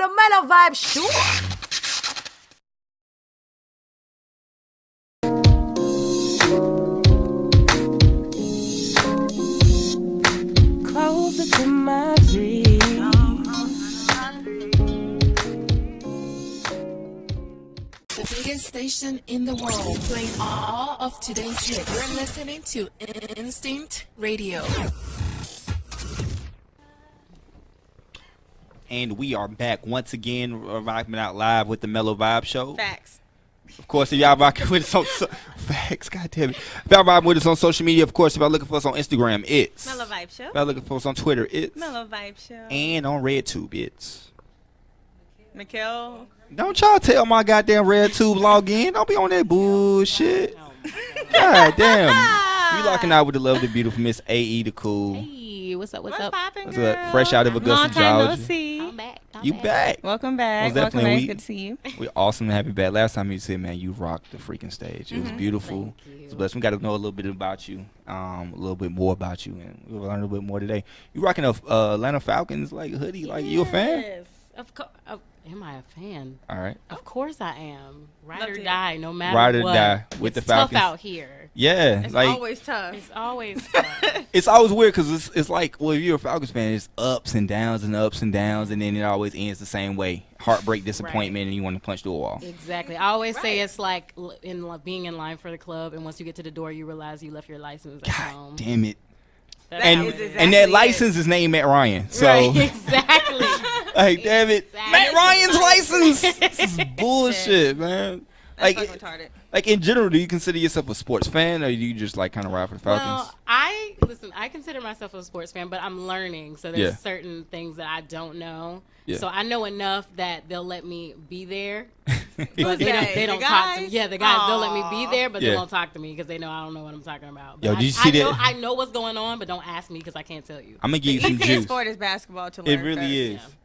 The Mellow Vibe Show. Closer to my dreams. The biggest station in the world, playing all of today's hits. You're listening to Instinct Radio. And we are back once again, rocking out live with the Mellow Vibe Show. Facts. Of course, if y'all rocking with us on facts, goddamn it. If y'all rocking with us on social media, of course, if y'all looking for us on Instagram, it's Mellow Vibe Show. If y'all looking for us on Twitter, it's Mellow Vibe Show. And on RedTube, it's Mikkel. Don't y'all tell my goddamn RedTube login. Don't be on that bullshit. God damn. We locking out with the lovely, beautiful Miss A.E. the Cool. Hey, what's up? What's poppin', What's girl? up? Fresh out of Augusta, Long time no Georgia. see. I'm back. You back. Welcome back. Most Welcome definitely. back. Good to see you. We awesome to have you back. Last time you said, man, you rocked the freaking stage. It was beautiful. Thank you. It's a blessing. We got to know a little bit about you, a little bit more about you, and we'll learn a little bit more today. You rocking a Atlanta Falcons like hoodie? Like you a fan? Yes. Of course. Am I a fan? All right. Of course I am. Ride Love or to. die, no matter Ride or what. die with It's the Falcons. tough out here. Yeah, It's like always tough. It's always tough. it's always weird because it's like, well, if you're a Falcons fan, it's ups and downs and ups and downs, and then it always ends the same way: heartbreak, disappointment, and you want to punch through a wall. Exactly. I always say it's like being in line for the club, and once you get to the door, you realize you left your license at home. God damn it! That's And how it is is. exactly and that it. license is named Matt Ryan. So. Right, exactly. Like, damn it. Exactly. Matt Ryan's license. This is bullshit, man. That's Like, fucking retarded. like in general, do you consider yourself a sports fan, or do you just like kind of ride for the Falcons? Well, I consider myself a sports fan, but I'm learning. So there's Yeah. certain things that I don't know. Yeah. So I know enough that they'll let me be there. But Who's they they? don't The talk to me. guys? Yeah, the guys, they'll let me be there, but Yeah. they won't talk to me because they know I don't know what I'm talking about. But Yo, did you see that? I know what's going on, but don't ask me because I can't tell you. I'm gonna give you The some easiest juice. sport is basketball to learn. It really first. is.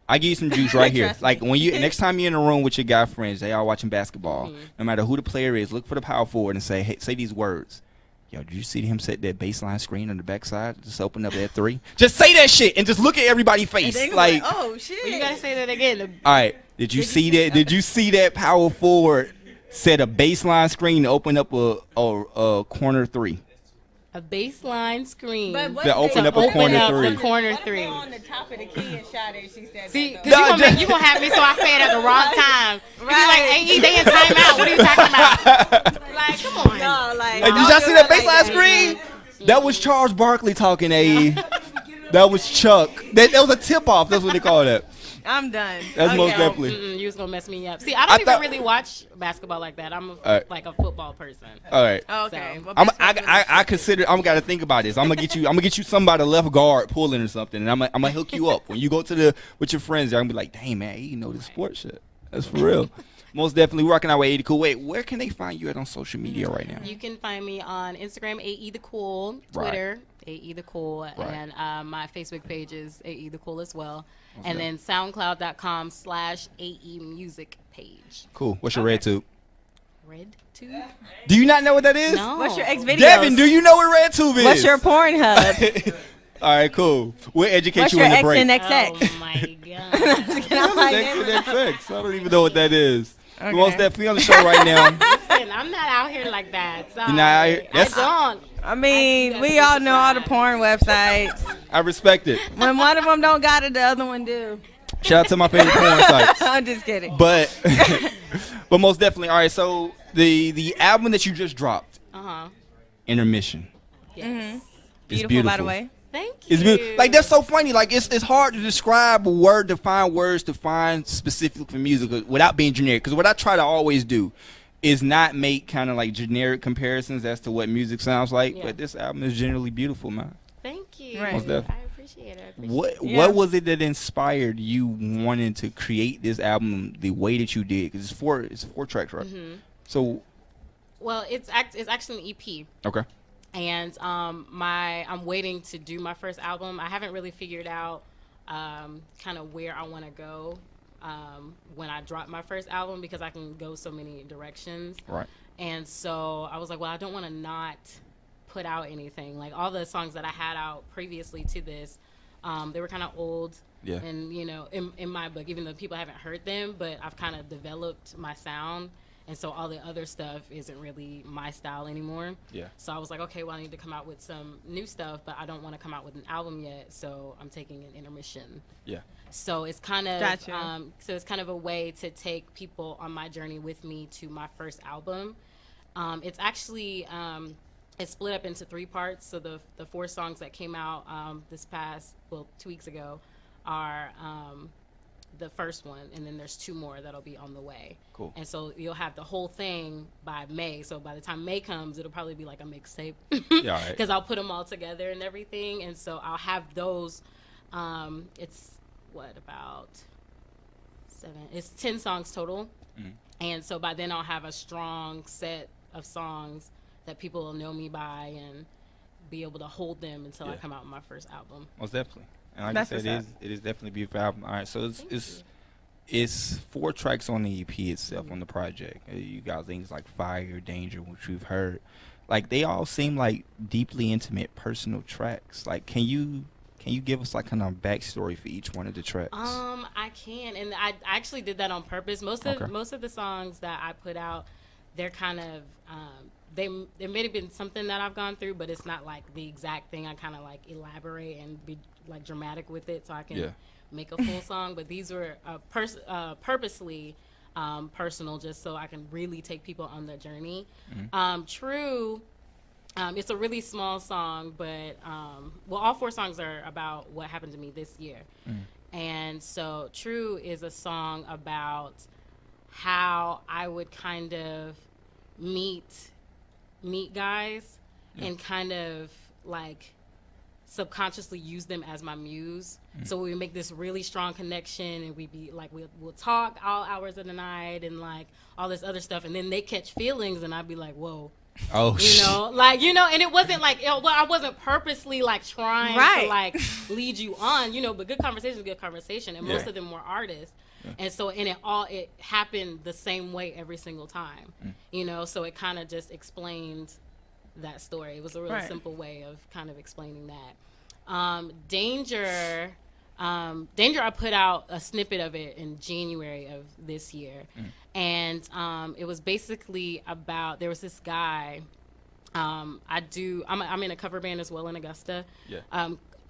I give you some juice right here. Trust Like me. when you next time you're in a room with your guy friends, they all watching basketball. No matter who the player is, look for the power forward and say, hey, say these words. Yo, did you see him set that baseline screen on the backside? Just open up that three. Just say that shit and just look at everybody's And face. they go Like, oh shit. Well, you gotta say that again. all right, did you see that? Did you see that power forward set a baseline screen to open up a corner three? A baseline screen. But what To if open they up a open corner up three. The corner What if three. they on the top of the key and shot it? She said. See, that, because though? No, you gonna have me so I say it at the wrong time. You be like, Right. hey, they in timeout. What are you talking about? Like, come on. No, like. Hey, did don't y'all do see it that like baseline screen? That was Charles Barkley talking. That was Chuck. That was a tip off. That's what they call that. I'm done. That's most Okay. definitely. You was gonna mess me up. See, I don't even thought- really watch basketball like that. I'm right. like a football person. All right. Oh, okay. So, Well, I basketball consider I'm gotta think about this. I'm gonna get you somebody left guard pulling or something, and I'm gonna hook you up when you go to with your friends. I'm gonna be like, dang man, you know this sports shit. That's for real. Most definitely rocking our way 80 Cool. Wait, where can they find you at on social media right now? You can find me on Instagram, AE the Cool, Right. Twitter, AE the Cool, and my Facebook page is AE the Cool as well. And then SoundCloud.com/AE Music page. Cool. What's your RedTube? Red tube? Do you not know what that is? No. What's your ex videos? Devin, do you know what RedTube is? What's your porn hub? All right, cool. We'll educate What's you your on the X break. and XX? Oh my god. I'm like, XX. I don't even know what that is. Okay. Most definitely on the show right now. Listen, I'm not out here like that. Sorry. You're not out here? That's- I don't. I mean, we all know all the porn websites. I respect it. When one of them don't got it, the other one do. Shout out to my favorite porn sites. I'm just kidding. But but most definitely. All right, so the album that you just dropped, Intermission. Yes. It's Beautiful, by the way. Thank you. It's beautiful. Like that's so funny. Like it's hard to describe a word, to find words to find specific for music without being generic. Because what I try to always do is not make kind of like generic comparisons as to what music sounds like. Yeah. But this album is generally beautiful, man. Thank you. Right. Most definitely. I appreciate it. Yeah. What was it that inspired you wanting to create this album the way that you did? Because it's four tracks, right? So Well, it's actually an EP. okay. And I'm waiting to do my first album. I haven't really figured out kind of where I want to go when I drop my first album, because I can go so many directions. Right. And so I was like, well, I don't want to not put out anything. Like all the songs that I had out previously to this, they were kind of old. Yeah. And in my book, even though people haven't heard them, but I've kind of developed my sound. And so all the other stuff isn't really my style anymore. Yeah. So I was like, okay, well, I need to come out with some new stuff, but I don't want to come out with an album yet. So I'm taking an intermission. Yeah. So it's kind of Gotcha. it's kind of a way to take people on my journey with me to my first album. It's actually it's split up into 3 parts. So the 4 songs that came out this past 2 weeks ago are the first one, and then there's 2 more that'll be on the way. Cool. And so you'll have the whole thing by May. So by the time May comes, it'll probably be like a mixtape. Yeah, all right. Because I'll put them all together and everything. And so I'll have those. It's about 7? It's 10 songs total. Mhm. And so by then I'll have a strong set of songs that people will know me by and be able to hold them until I Yeah. come out with my first album. Most definitely. And like That's you said, what's it is definitely a beautiful album. All right, so it's 4 tracks on the EP itself on the project. You got things like Fire, Danger, which we've heard. Like they all seem like deeply intimate, personal tracks. Like, can you give us like kind of backstory for each one of the tracks? I can, and I actually did that on purpose. Most of the songs that I put out, they're kind of it may have been something that I've gone through, but it's not like the exact thing. I kind of like elaborate and be like dramatic with it, so I can make a full song. But these were purposely personal, just so I can really take people on their journey. Mm-hmm. True. It's a really small song, but all 4 songs are about what happened to me this year. And so True is a song about how I would kind of meet guys and kind of like subconsciously use them as my muse. So we make this really strong connection, and we be like we'll talk all hours of the night and like all this other stuff, and then they catch feelings, and I'd be like, whoa. Oh, And it wasn't like, I wasn't purposely like trying to like lead you on, but good conversation is good conversation, and most of them were artists. And so it happened the same way every single time, so it kind of just explained that story. It was a really simple way of kind of explaining that. Danger, I put out a snippet of it in January of this year. And it was basically about, there was this guy, I'm in a cover band as well in Augusta. Yeah.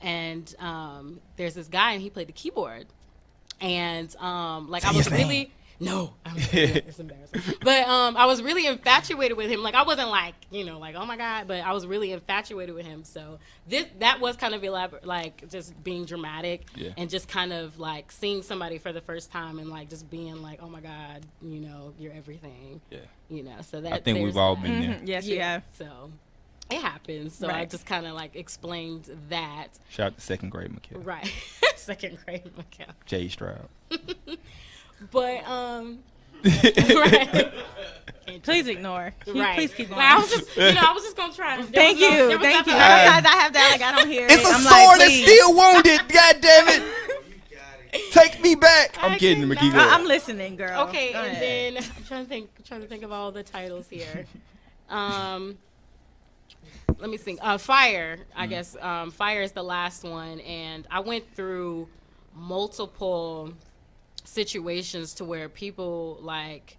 And there's this guy, and he played the keyboard. And like, Say I was his name. really, no, it's embarrassing. But I was really infatuated with him. Like, I wasn't like, like, oh my God, but I was really infatuated with him. So that was kind of elaborate, like just being dramatic and just kind of like seeing somebody for the first time and like just being like, oh my God, you're everything. Yeah. So that I think we've all been there. Yes, we have. So it happens. So I just kind of like explained that. Shout out to 2nd grade Mikhail. Right. 2nd grade Mikhail. Jay Stroud. But right. Please ignore. Right. Please keep going. Like, I was just gonna try. Thank you. Sometimes I have that. Like, I don't hear It's it. a I'm sword like, that's please. still wounded. God damn it! Take me back. I'm kidding, Makiko. I'm listening, girl. Okay, Go and ahead. then I'm trying to think of all the titles here. Let me think. Fire, I guess. Fire is the last one, and I went through multiple situations to where people like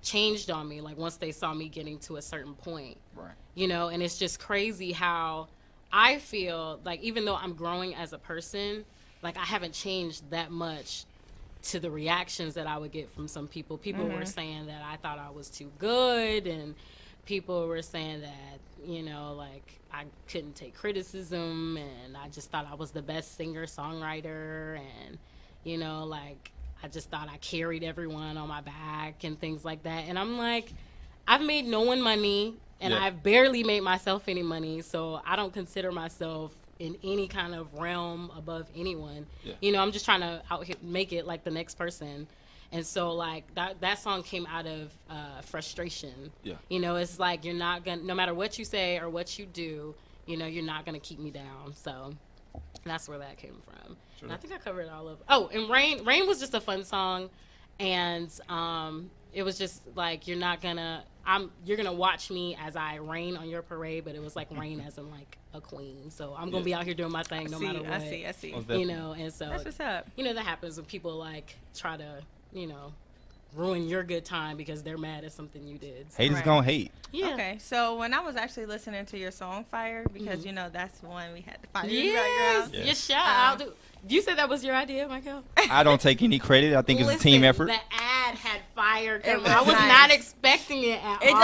changed on me, like once they saw me getting to a certain point. Right. And it's just crazy how I feel like, even though I'm growing as a person, like I haven't changed that much to the reactions that I would get from some people. People were saying that I thought I was too good, and people were saying that, like I couldn't take criticism, and I just thought I was the best singer-songwriter, and, like I just thought I carried everyone on my back and things like that. And I'm like, I've made no one money, and I've barely made myself any money, so I don't consider myself in any kind of realm above anyone. I'm just trying to make it like the next person. And so like that song came out of frustration. It's like, you're not gonna, no matter what you say or what you do, you're not gonna keep me down. So that's where that came from. And I think I covered all of. Oh, and Rain was just a fun song, and it was just like, you're not gonna. you're gonna watch me as I rain on your parade, but it was like rain as in like a queen. So I'm gonna be out here doing my thing no matter what. I see. You know, and so That's what's up. you know that happens when people like try to ruin your good time because they're mad at something you did. So, Haters gonna hate. yeah. Okay, so when I was actually listening to your song Fire, because you know that's the one we had the fire in the Yes. background. Yes. Shout out. You said that was your idea, Michael? I don't take any credit. I think it's a team effort. The ad had fire. It was I was nice. not expecting it at It all.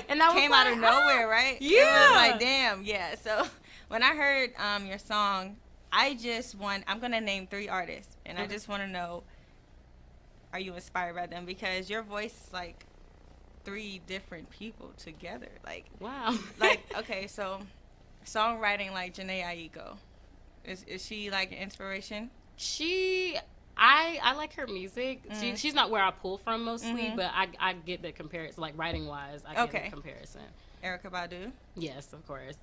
and I came out of nowhere, right? It Yeah. was like, damn, yeah. So when I heard your song, I'm gonna name 3 artists, and I just want to know, are you inspired by them? Because your voice is like 3 different people together. Like, Wow. like okay, so songwriting like Janae Aiko. Is she like an inspiration? I like her music. She's not where I pull from mostly, but I get the comparison, like writing wise. I get the comparison. Erykah Badu. Yes, of course.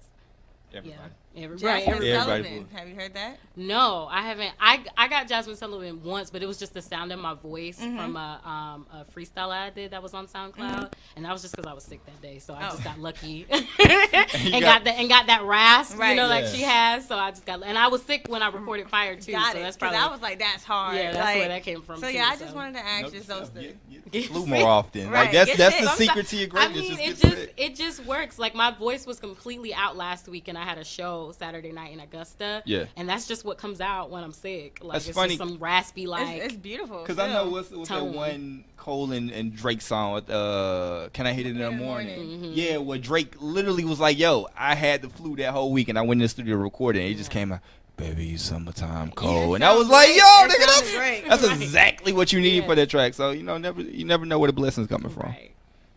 Everybody. Yeah, Jasmine everybody. Sullivan. Have you heard that? No, I haven't. I got Jasmine Sullivan once, but it was just the sound of my voice from a freestyle I did that was on SoundCloud, and that was just because I was sick that day, so I just got lucky and got that rasp, Right. like she has. So I just got, and I was sick when I recorded Fire too. Got so it. that's 'Cause probably I was like, that's hard. yeah, that's like, where that came from. So too, yeah, I just wanted to ask Note just to those self, 3. Get flu more often. Right. Like Get that's sick. the secret to your I greatness. mean, just it just works. Like my voice was completely out last week, and I had a show Saturday night in Augusta. Yeah. And that's just what comes out when I'm sick. Like That's it's funny. just some raspy like. It's beautiful. Because I know what's that Tone. one Cole and Drake song with Can I Hit It in the Morning? Mm-hmm. Yeah, where Drake literally was like, yo, I had the flu that whole week and I went in the studio to record it and it just came out, baby, you summertime Cole. And I was like, yo, It nigga, sounded great. that's exactly what you need Yes. for that track. So, you never know where the blessing's coming from. Right.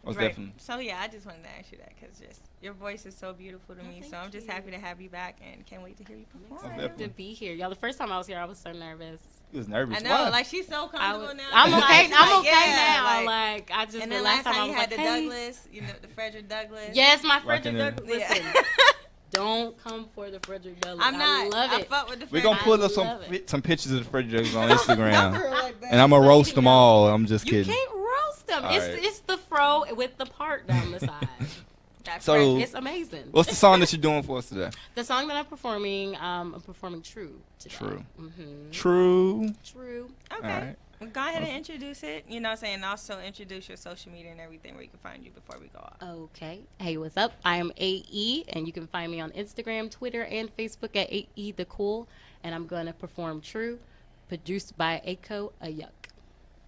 Most Right. definitely. So yeah, I just wanted to ask you that because just your voice is so beautiful to me. So I'm just happy to have you back and can't wait to hear you perform. definitely. To be here, y'all. The first time I was here, I was so nervous. He was nervous. I know, Why? like she's so comfortable now. I'm Like, okay. she's I'm like, okay yeah, now. like- Like I just and the then last time I you was had like, the hey. Douglas, the Frederick Douglass. Yes, my Rocking Frederick it. Douglass. Yeah. Listen, don't come for the Frederick Douglass. I'm not. I love I it. fuck with the We're Frederick. going to pull up love it. some pictures of the Frederick on Instagram. Like that. And I'm going to roast them all. I'm just You kidding. can't roast them. All right. It's the fro with the part down the side. That So- Frederick. It's amazing. What's the song that you're doing for us today? The song that I'm performing True today. True. Mm-hmm. True. True. Okay. All right. Well, go ahead and introduce it. You know what I'm saying? Also introduce your social media and everything where you can find you before we go off. Okay. Hey, what's up? I am AE, and you can find me on Instagram, Twitter, and Facebook at AE The Cool. And I'm going to perform True, produced by Aiko Ayuk.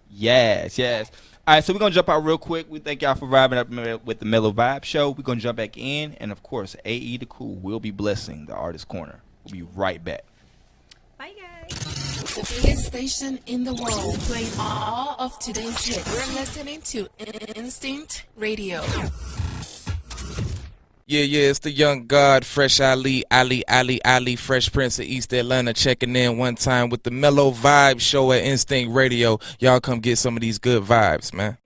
Yes. All right, so we're going to jump out real quick. We thank y'all for vibing up with the Mellow Vibe Show. We're going to jump back in. And, of course, AE The Cool will be blessing the Artist Corner. We'll be right back. Bye, guys. The biggest station in the world, playing all of today's hits. We're listening to Instinct Radio. Yeah, it's the young god, Fresh Ali, Fresh Prince of East Atlanta, checking in one time with the Mellow Vibe Show at Instinct Radio. Y'all come get some of these good vibes, man.